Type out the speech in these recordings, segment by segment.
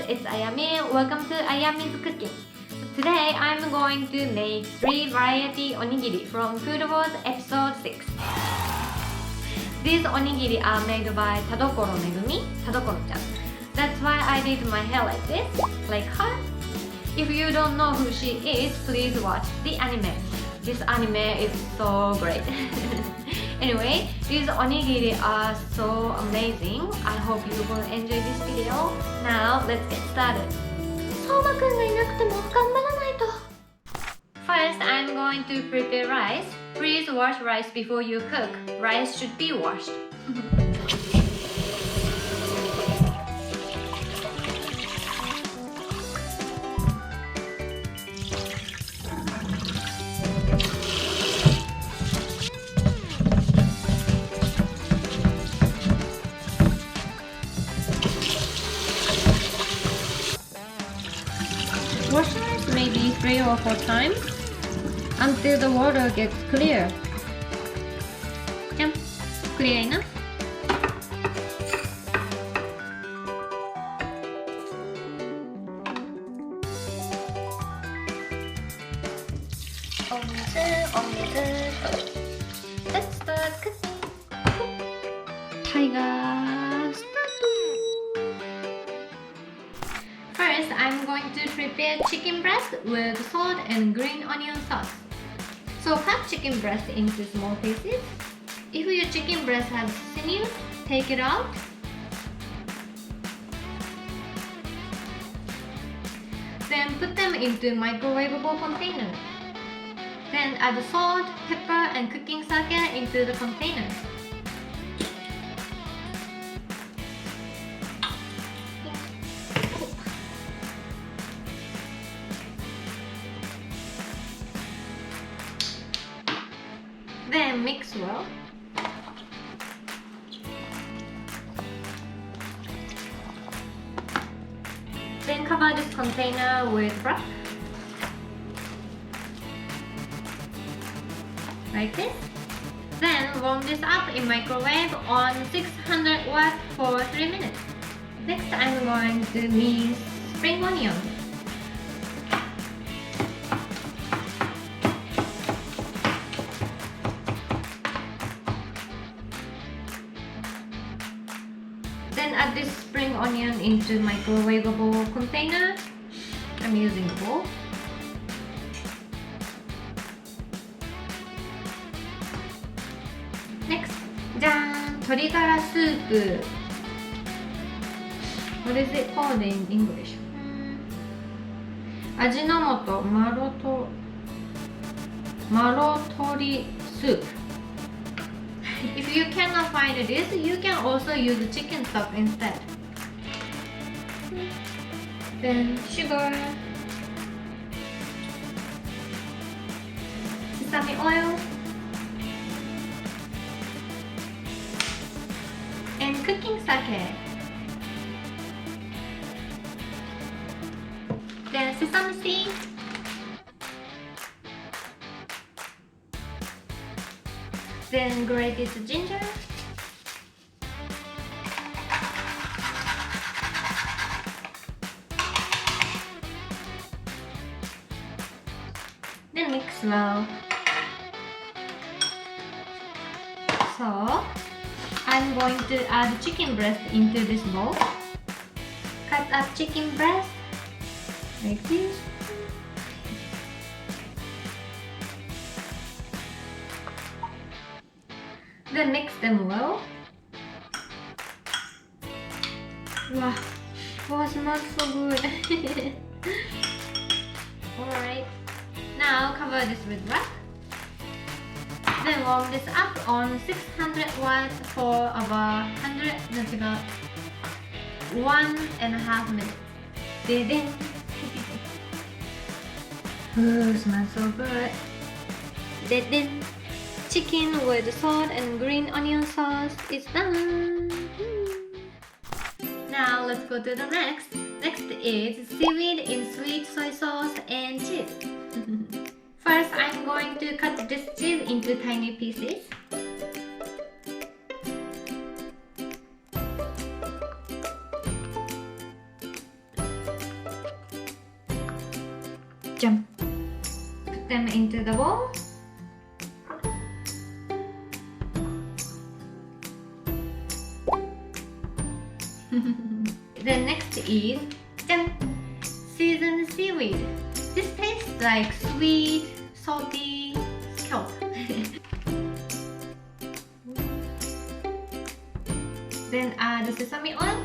it's Ayami. Welcome to Ayami's Cooking. Today I'm going to make 3 variety onigiri from Food Wars episode 6. These onigiri are made by Tadokoro Megumi Tadokoro-chan. That's why I did my hair like this, like her. If you don't know who she is, please watch the anime. This anime is so great. Anyway, these onigiri are so amazing. I hope you will enjoy this video. Now, let's get started. First, I'm going to prepare rice. Please wash rice before you cook. Rice should be washed. Wash rice maybe 3 or 4 times until the water gets clear. Yep, clear enough. Let's start cooking. Tiger start. First, I'm going to prepare chicken breast with salt and green onion sauce. So cut chicken breast into small pieces. If your chicken breast has sinew, take it out. Then put them into microwavable container. Then add salt, pepper, and cooking sake into the container. Then mix well. Then cover this container with wrap. Like this. Then warm this up in microwave on 600 watts for 3 minutes. Next, I'm going to mince spring onion. Then add this spring onion into microwavable container. I'm using a bowl. Next, jan! Torigara soup. What is it called in English? Ajinomoto marotori soup. If you cannot find this, you can also use chicken stock instead. Then sugar, sesame oil, and cooking sake. Then sesame seed, then grated ginger, then mix well. So I'm going to add chicken breast into this bowl. Cut up chicken breast like this. Then mix them well. Wow, oh, smells so good. Alright, now cover this with wrap. Then warm this up on 600 watts for about 1.5 minutes. Ding. Ooh, smells so good. Ding. Chicken with salt and green onion sauce is done. Now let's go to the next. Next is seaweed in sweet soy sauce and cheese. First, I'm going to cut this cheese into tiny pieces. Jump. Put them into the bowl. Then next is seasoned seaweed. This tastes like sweet, salty scallop. Then add the sesame oil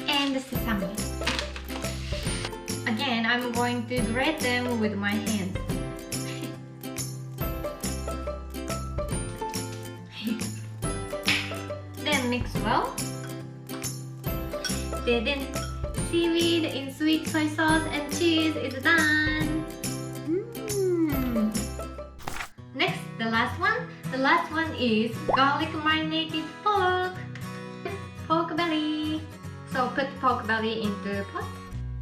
and the sesame. Again, I'm going to grate them with my hands. Then mix well. Then seaweed in sweet soy sauce and cheese is done. Next, the last one. The last one is garlic marinated pork belly. So put pork belly into a pot.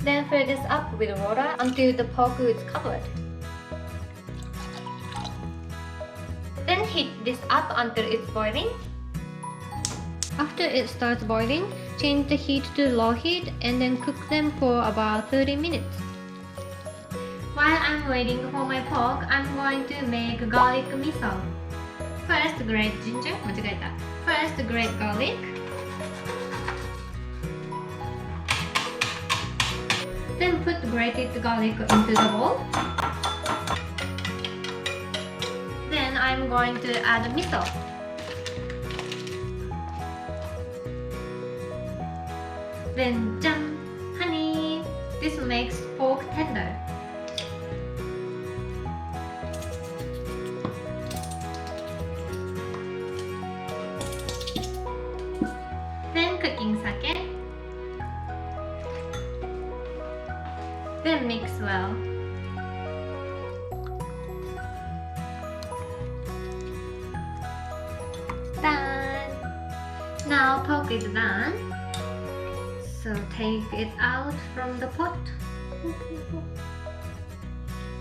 Then fill this up with water until the pork is covered. Then heat this up until it's boiling. After it starts boiling, change the heat to low heat and then cook them for about 30 minutes. While I'm waiting for my pork, I'm going to make garlic miso. First, grate ginger. First, grate garlic. Then put grated garlic into the bowl. Then I'm going to add miso. Then honey. This makes pork tender. Then cooking sake. Then mix well. Done. Now pork is done. So take it out from the pot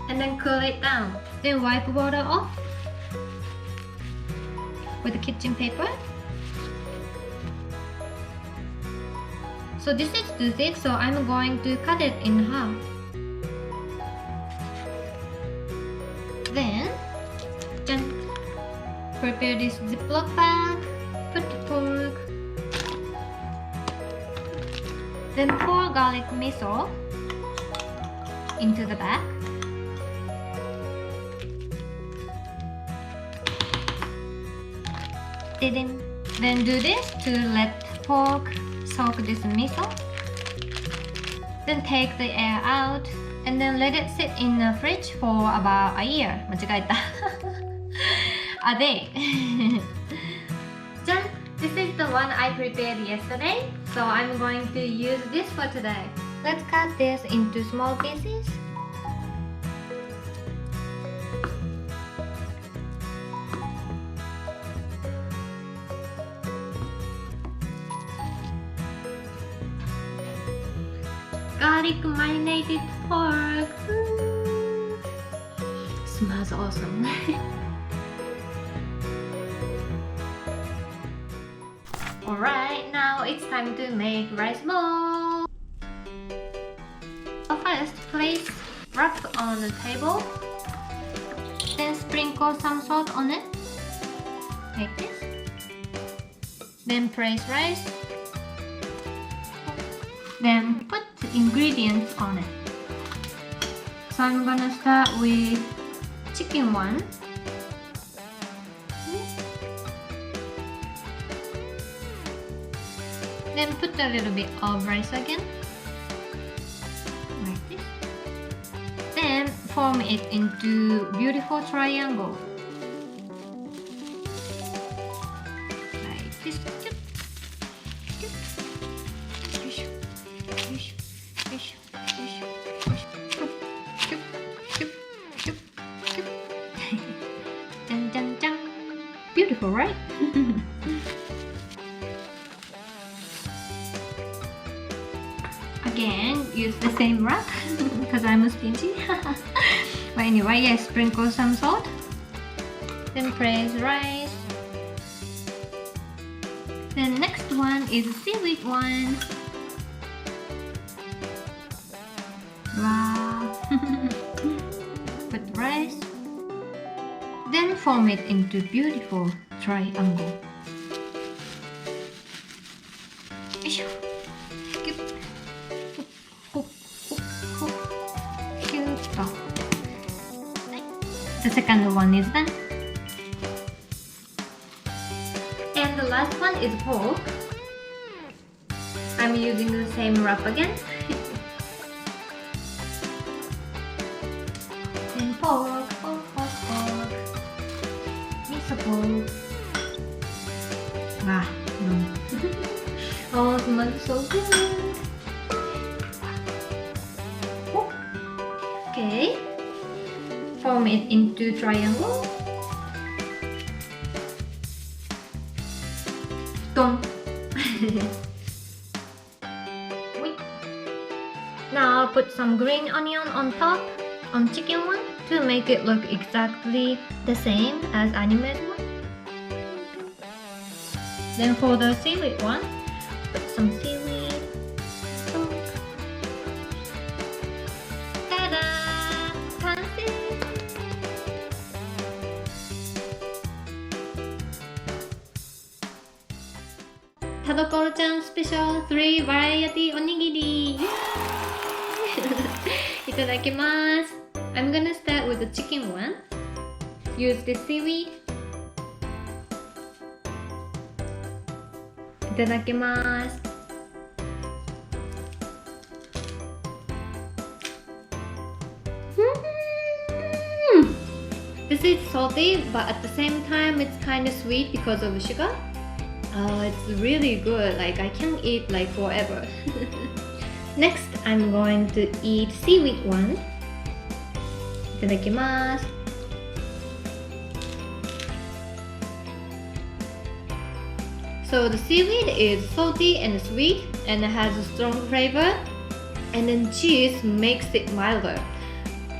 and then cool it down. Then wipe water off with a kitchen paper. So this is too thick, so I'm going to cut it in half. Then prepare this Ziploc bag, put the pork. Then pour garlic miso into the bag. Then do this to let pork soak this miso. Then take the air out and then let it sit in the fridge for about a year. 間違えた A day. This is the one I prepared yesterday, so I'm going to use this for today. Let's cut this into small pieces. Garlic marinated pork. Smells awesome. Alright, now it's time to make rice bowl. So first, place wrap on the table. Then sprinkle some salt on it, like this. Then place rice. Then put ingredients on it. So I'm gonna start with chicken one. Then put a little bit of rice again, like this. Then form it into beautiful triangle, like this. Beautiful, right? Again, use the same wrap because I'm stingy. But anyway, yes, sprinkle some salt. Then place rice. Then next one is the seaweed one. form it into beautiful triangle. よいしょ。キュッ。ほっほっほっ。キューッと。The second one is done. And the last one is pork. I'm using the same wrap again. And pork, pork, pork, pork. Miso pork. Wow, no. Oh, it smells so good. Oh. Okay. Form it into triangle. Done. Now put some green onion on top on chicken one to make it look exactly the same as animated one. Then for the seaweed one, put some seaweed. Ta-da! Fancy! Tadokoro-chan special 3 variety onigiri! Itadakimasu! I'm gonna start with the chicken one. Use the seaweed. Itadakimasu! This is salty, but at the same time it's kind of sweet because of the sugar. It's really good, like I can eat like forever. Next, I'm going to eat seaweed one. Itadakimasu. So the seaweed is salty and sweet and has a strong flavor, and then cheese makes it milder.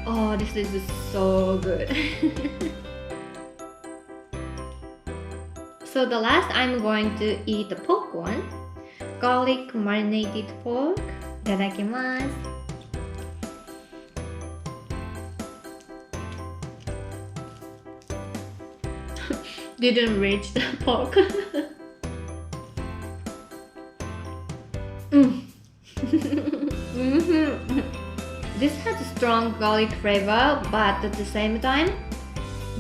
Oh, this is so good. So the last, I'm going to eat the pork one. Garlic marinated pork. Itadakimasu. Didn't reach the pork. This has a strong garlic flavor, but at the same time,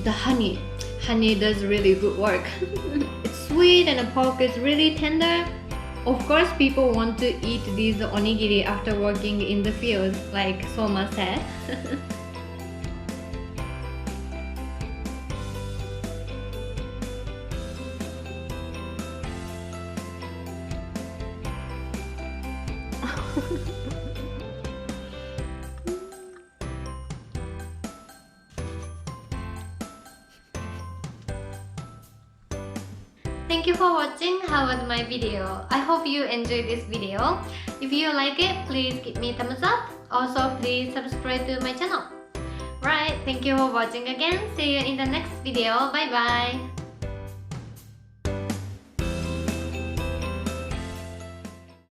the honey does really good work. It's sweet and the pork is really tender. Of course, people want to eat these onigiri after working in the field, like Soma said. Thank you for watching. How was my video? I hope you enjoyed this video. If you like it, please give me a thumbs up. Also, please subscribe to my channel. Right, thank you for watching again. See you in the next video. Bye bye.